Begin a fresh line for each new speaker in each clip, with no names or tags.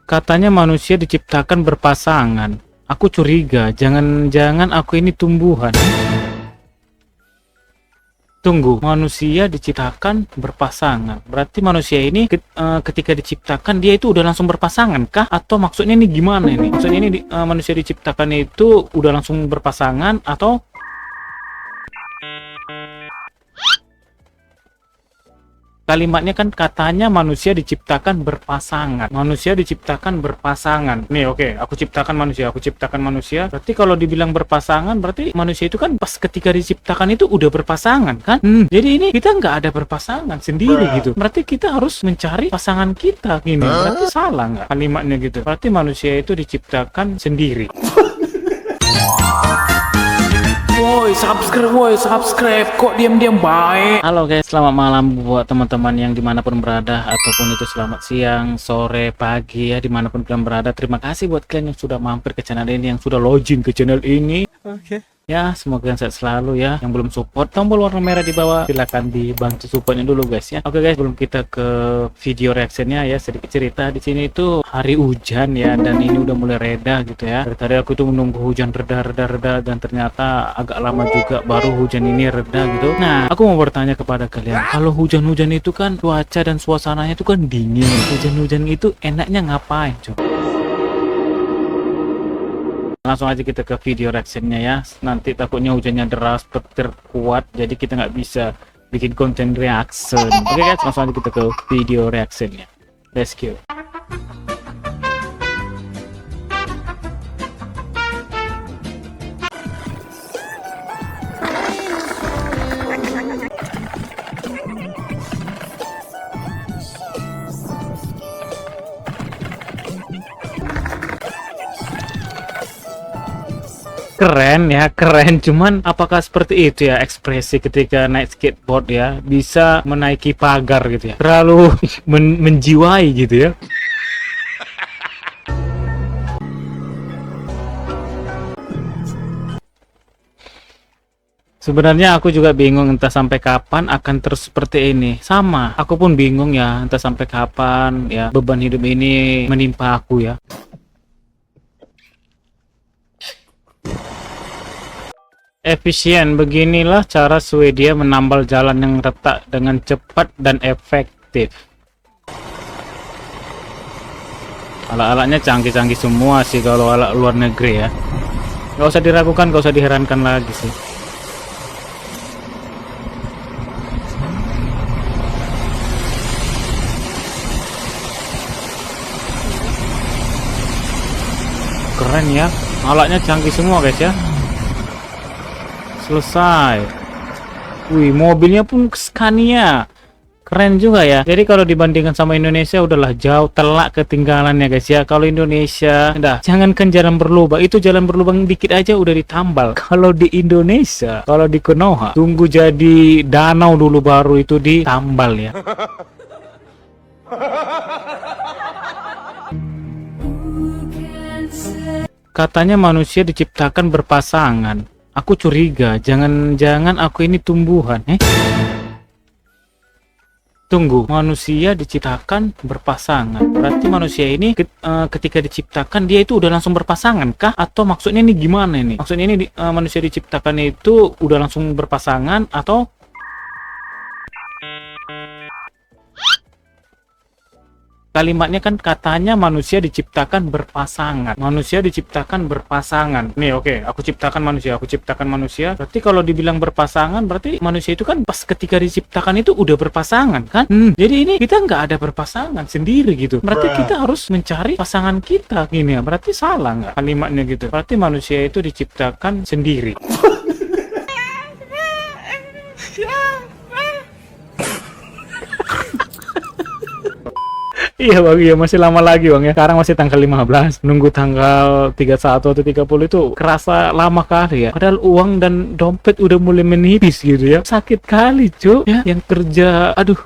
Katanya manusia diciptakan berpasangan. Aku curiga, jangan-jangan aku ini tumbuhan. Tunggu, manusia diciptakan berpasangan. Berarti manusia ini ketika diciptakan dia itu udah langsung berpasangan kah? Atau maksudnya ini gimana ini? Maksudnya ini manusia diciptakan itu udah langsung berpasangan atau kalimatnya kan katanya manusia diciptakan berpasangan. Manusia diciptakan berpasangan. Nih oke, aku ciptakan manusia, aku ciptakan manusia. Berarti kalau dibilang berpasangan, berarti manusia itu kan pas ketika diciptakan itu udah berpasangan kan? Jadi ini kita nggak ada berpasangan sendiri gitu. Berarti kita harus mencari pasangan kita gini. Berarti salah nggak kalimatnya gitu? Berarti manusia itu diciptakan sendiri. Woi, subscribe, kok diam-diam baik. Halo guys, selamat malam buat teman-teman yang dimanapun berada, ataupun itu selamat siang, sore, pagi ya, dimanapun kalian berada. Terima kasih buat kalian yang sudah mampir ke channel ini, yang sudah login ke channel ini. Oke. Ya, semoga kalian sehat selalu ya. Yang belum support, tombol warna merah di bawah, silakan dibantu supportnya dulu guys ya. Oke guys, sebelum kita ke video reactionnya ya, sedikit cerita. Di sini itu hari hujan ya, dan ini udah mulai reda gitu ya. Dari tadi aku tuh menunggu hujan reda, dan ternyata agak lama juga baru hujan ini reda gitu. Nah, aku mau bertanya kepada kalian, kalau hujan-hujan itu kan cuaca dan suasananya itu kan dingin. Hujan-hujan itu enaknya ngapain coba? Langsung aja kita ke video reactionnya ya. Nanti takutnya hujannya deras, petir kuat, jadi kita nggak bisa bikin konten reaction. Oke guys, langsung aja kita ke video reactionnya. Let's go. Keren ya, keren. Cuman apakah seperti itu ya ekspresi ketika naik skateboard ya, bisa menaiki pagar gitu ya? Terlalu menjiwai gitu ya. Sebenarnya aku juga bingung entah sampai kapan akan terus seperti ini. Sama, aku pun bingung ya, entah sampai kapan ya beban hidup ini menimpa aku ya. Efisien, beginilah cara Swedia menambal jalan yang retak dengan cepat dan efektif. Alat-alatnya canggih-canggih semua sih kalau alat luar negeri ya. Gak usah diragukan, gak usah diherankan lagi sih. Keren ya, alatnya canggih semua guys ya. Selesai. Wih, mobilnya pun Scania. Keren juga ya. Jadi kalau dibandingkan sama Indonesia udahlah jauh telak ketinggalannya guys ya. Kalau Indonesia, dah jangankan jalan berlubang, itu jalan berlubang dikit aja udah ditambal. Kalau di Indonesia, kalau di Konoha, tunggu jadi danau dulu baru itu ditambal ya. Katanya manusia diciptakan berpasangan. Aku curiga, jangan-jangan aku ini tumbuhan. Tunggu, manusia diciptakan berpasangan. Berarti manusia ini ketika diciptakan dia itu udah langsung berpasangan kah? Atau maksudnya ini gimana ini? Maksudnya ini manusia diciptakan itu udah langsung berpasangan atau kalimatnya kan katanya manusia diciptakan berpasangan. Manusia diciptakan berpasangan. Nih oke, aku ciptakan manusia, aku ciptakan manusia. Berarti kalau dibilang berpasangan, berarti manusia itu kan pas ketika diciptakan itu udah berpasangan kan? Jadi ini kita nggak ada berpasangan sendiri gitu. Berarti kita harus mencari pasangan kita gini ya. Berarti salah nggak kalimatnya gitu? Berarti manusia itu diciptakan sendiri. Iya bang, iya masih lama lagi bang ya. Sekarang masih tanggal 15. Nunggu tanggal 31 atau 30 itu kerasa lama kali ya. Padahal uang dan dompet udah mulai menipis gitu ya. Sakit kali cuy ya. Yang kerja, aduh.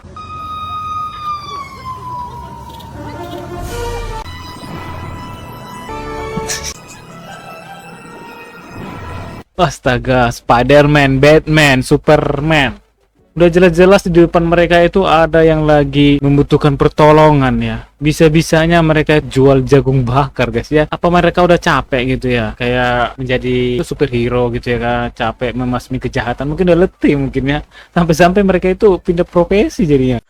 Astaga, Spider-Man, Batman, Superman. Udah jelas-jelas di depan mereka itu ada yang lagi membutuhkan pertolongan ya. Bisa-bisanya mereka jual jagung bakar guys ya. Apa mereka udah capek gitu ya? Kayak menjadi superhero gitu ya kan. Capek memasmi kejahatan. Mungkin udah letih mungkin ya. Sampai-sampai mereka itu pindah profesi jadinya.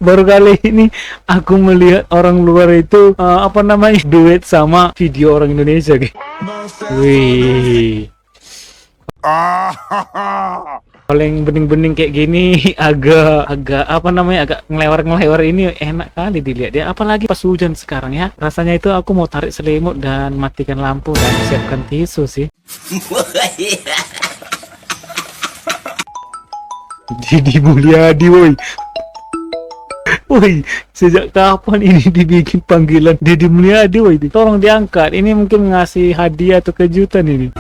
Baru kali ini aku melihat orang luar itu apa namanya duet sama video orang Indonesia guys. Wih. Kalau yang bening-bening kayak gini agak apa namanya agak ngelewar ini enak kali dilihat ya, apalagi pas hujan sekarang ya. Rasanya itu aku mau tarik selimut dan matikan lampu dan siapkan tisu sih. Deddy Mulyadi woi. Woi, sejak kapan ini dibikin panggilan Deddy Mulyadi woi? Tolong diangkat. Ini mungkin ngasih hadiah atau kejutan ini.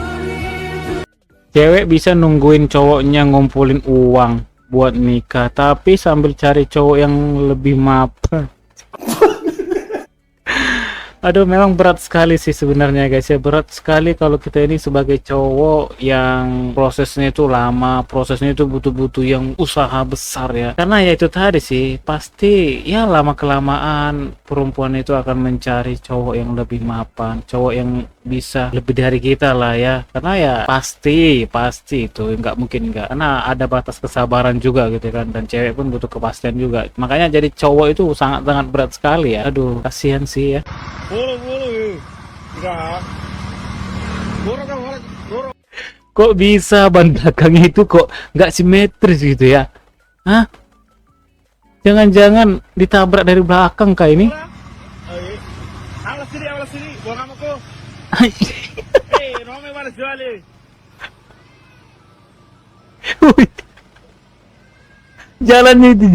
Cewek bisa nungguin cowoknya ngumpulin uang buat nikah, tapi sambil cari cowok yang lebih mapan. Aduh, memang berat sekali sih sebenarnya guys ya. Berat sekali kalau kita ini sebagai cowok yang prosesnya itu lama, prosesnya itu butuh yang usaha besar ya. Karena ya itu tadi sih, pasti ya lama kelamaan perempuan itu akan mencari cowok yang lebih mapan, cowok yang bisa lebih dari kita lah ya. Karena ya pasti itu nggak mungkin nggak, karena ada batas kesabaran juga gitu kan, dan cewek pun butuh kepastian juga. Makanya jadi cowok itu sangat berat sekali ya. Aduh, kasihan sih ya. Kok bisa ban belakangnya itu kok nggak simetris gitu ya? Hah? Jangan-jangan ditabrak dari belakang kah ini? Jalannya itu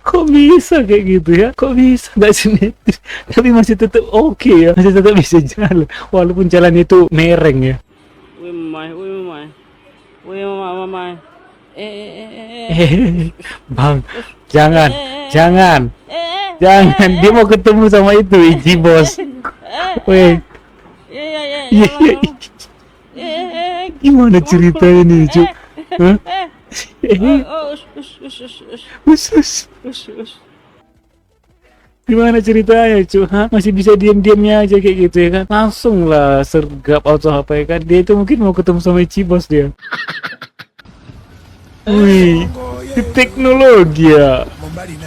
kok bisa kayak gitu ya, kok bisa nggak simetris tapi masih tetap oke ya, masih tetap bisa jalan walaupun jalan itu mereng ya. Bang, jangan dia mau ketemu sama itu Iji bos. Weh, gimana ceritanya nih Cuk? Gimana ceritanya cuy? Masih bisa diam-diamnya aja kayak gitu ya kan? Langsung lah sergap auto HP kan? Dia itu mungkin mau ketemu sama Cibos dia. Wih, teknologi ya.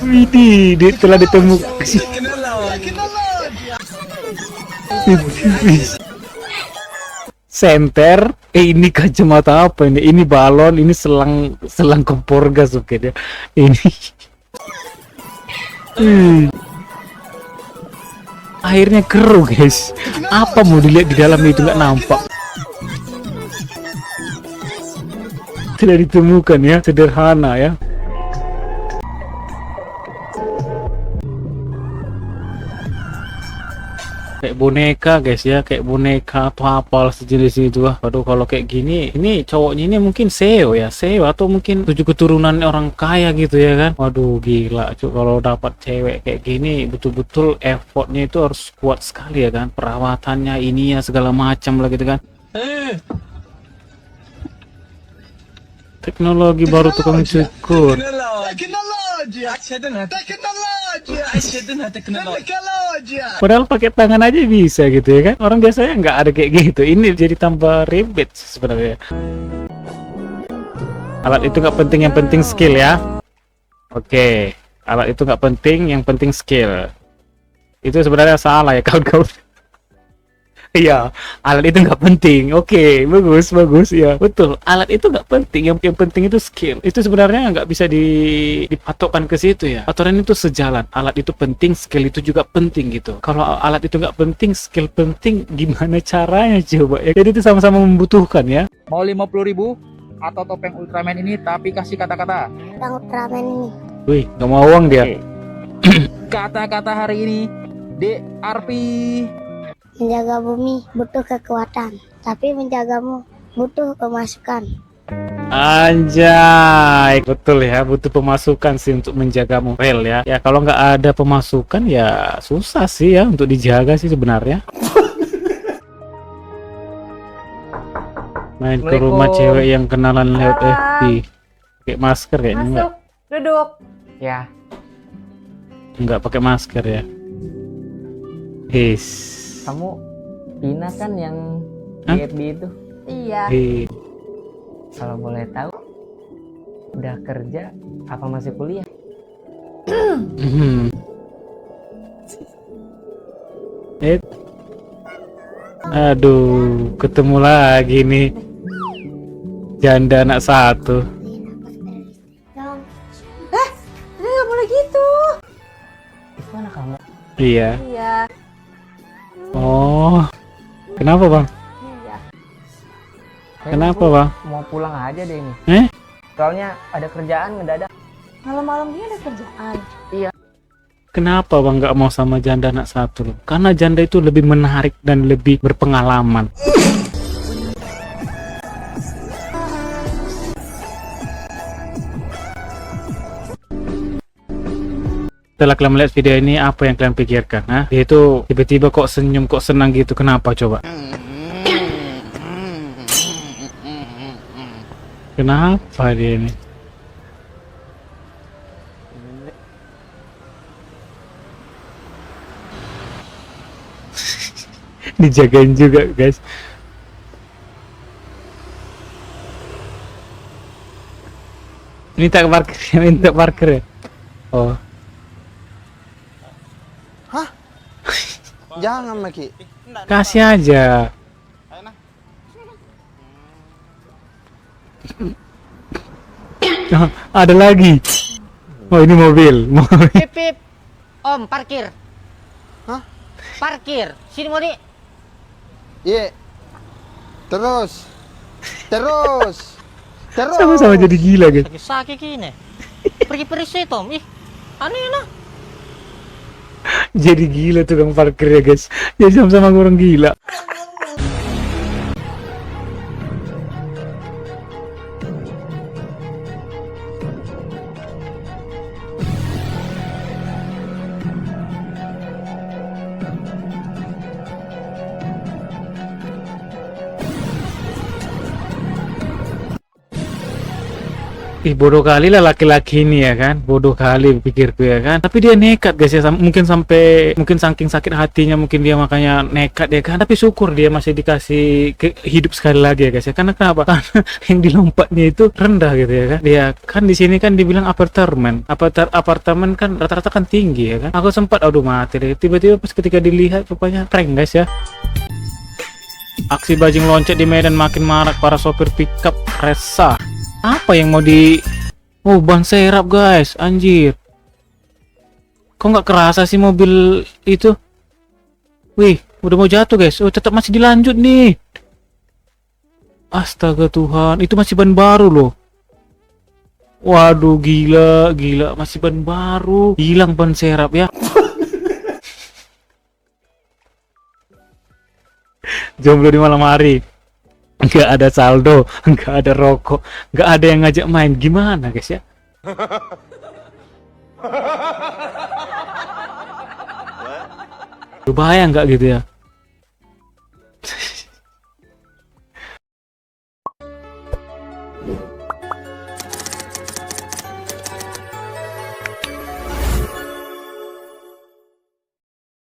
Widih, dia telah ditemukan. Senter, ini kacamata apa ini? Ini balon, ini selang kompor gas oke dia. Ini airnya keruh guys. Apa mau dilihat di dalam itu nggak nampak. Tidak ditemukan ya, sederhana ya. Kayak boneka guys ya, kayak boneka atau apa sejenis itu. Waduh, kalau kayak gini ini cowoknya ini mungkin CEO ya, CEO atau mungkin 7 keturunan orang kaya gitu ya kan. Waduh gila cuy, kalau dapat cewek kayak gini betul-betul effortnya itu harus kuat sekali ya kan, perawatannya ini ya segala macam lah gitu kan. Teknologi baru tukang cukur. Padahal pakai tangan aja bisa gitu ya kan. Orang biasanya nggak ada kayak gitu. Ini jadi tambah ribet sebenarnya. Alat itu nggak penting, yang penting skill ya. Oke, alat itu nggak penting, yang penting skill. Itu sebenarnya salah ya kawan-kawan. Iya, alat itu nggak penting. Oke, bagus ya, betul. Alat itu nggak penting, yang penting itu skill. Itu sebenarnya nggak bisa dipatokkan ke situ ya. Aturan itu sejalan. Alat itu penting, skill itu juga penting gitu. Kalau alat itu nggak penting, skill penting, gimana caranya coba ya? Jadi itu sama-sama membutuhkan ya.
Mau 50.000 atau topeng Ultraman ini, tapi kasih kata-kata.
Topeng Ultraman ini.
Wih, nggak mau uang dia.
Kata-kata hari ini, DRP.
Menjaga bumi butuh kekuatan, tapi menjagamu butuh pemasukan.
Anjay, betul ya, butuh pemasukan sih untuk menjaga moral ya. Ya kalau nggak ada pemasukan ya susah sih ya untuk dijaga sih sebenarnya. Main ke rumah cewek yang kenalan lewat FB, pakai masker kayaknya
Masuk, duduk.
Ya,
nggak pakai masker ya. His.
Kamu Ina kan yang
Hah?
di FB itu?
Iya.
Kalau boleh tahu, udah kerja apa masih kuliah?
Aduh, ketemu lagi nih janda anak satu.
Nggak boleh gitu.
Itu anak kamu?
Iya.
Iya.
Oh, kenapa bang?
Iya.
Kayaknya
Kenapa
aku
bang?
mau pulang aja deh ini.
Eh?
Soalnya ada kerjaan mendadak.
Malam-malam dia ada kerjaan.
Kenapa bang nggak mau sama janda anak satu? Karena janda itu lebih menarik dan lebih berpengalaman. Setelah kalian melihat video ini, apa yang kalian pikirkan? Nah, dia itu tiba-tiba kok senyum, kok senang gitu. Kenapa coba? Kenapa dia ini? Dijagain juga guys. Minta parkir, minta parkir ya. Oh,
Jangan Maki.
kasih aja. Oh, ada lagi. Oh, ini mobil.
Pip, pip. Om, parkir.
Hah?
Parkir. Sini mau nih.
Iya. Terus. Terus. Terus.
Sama-sama jadi gila guys.
Sakit gini. Pergi-pergi sih, Tom. Ih, aneh lah.
Jadi gila tukang parkir ya guys. Ya sama-sama orang gila. Ih, bodoh kali lah laki-laki ini ya kan, bodoh kali pikirku ya kan. Tapi dia nekat guys ya, mungkin saking sakit hatinya mungkin dia makanya nekat ya kan. Tapi syukur dia masih dikasih hidup sekali lagi ya guys ya. Karena kenapa? Karena yang dilompatnya itu rendah gitu ya kan. Dia kan di sini kan dibilang apartemen kan rata-rata kan tinggi ya kan. Aku sempat aduh mati deh. Tiba-tiba pas ketika dilihat rupanya prank guys ya. Aksi bajing loncat di Medan makin marak, para sopir pickup resah. Apa yang mau Oh, ban serap guys, anjir. Kok nggak kerasa sih mobil itu? Wih, udah mau jatuh guys. Oh, tetap masih dilanjut nih. Astaga Tuhan, itu masih ban baru loh. Waduh, gila, masih ban baru. Hilang ban serap ya. Jomblo di malam hari. Nggak ada saldo, nggak ada rokok, nggak ada yang ngajak main. Gimana guys ya? Lu bayang nggak gitu ya?